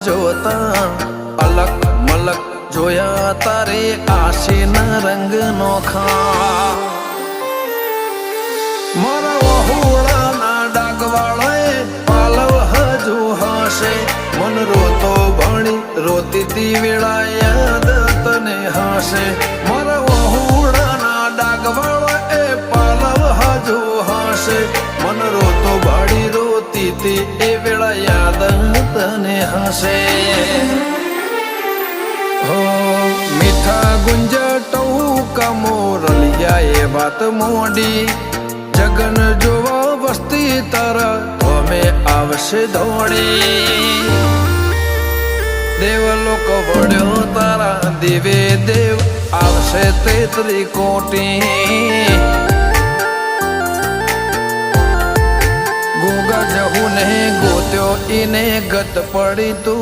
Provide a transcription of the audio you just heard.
જોતા અલક મલક જોયા તારે આશીના રંગ નોખા મારા વહુડાના ડાગવાળાએ પાલવ હજુ હશે મન રોતો ભણી રોતી તી વેળા યાદ તને હશે મારા વહુડાના ડાગવાળાએ પાલવ હજુ હશે મન રોતો ભાડી રોતી તી એ વેળા યાદ તને હશે હો મીઠા ગુંજટવું કમોરલિયા એ વાત મોડી જગન જોવા વસ્તી તારા અમે આવશે દોડી દેવલોક વળ્યો તારા દેવે દેવ આવશે તેત્રી કોટી ગોગા જહુ ને ગોત્યો ઈને ગત પડી તું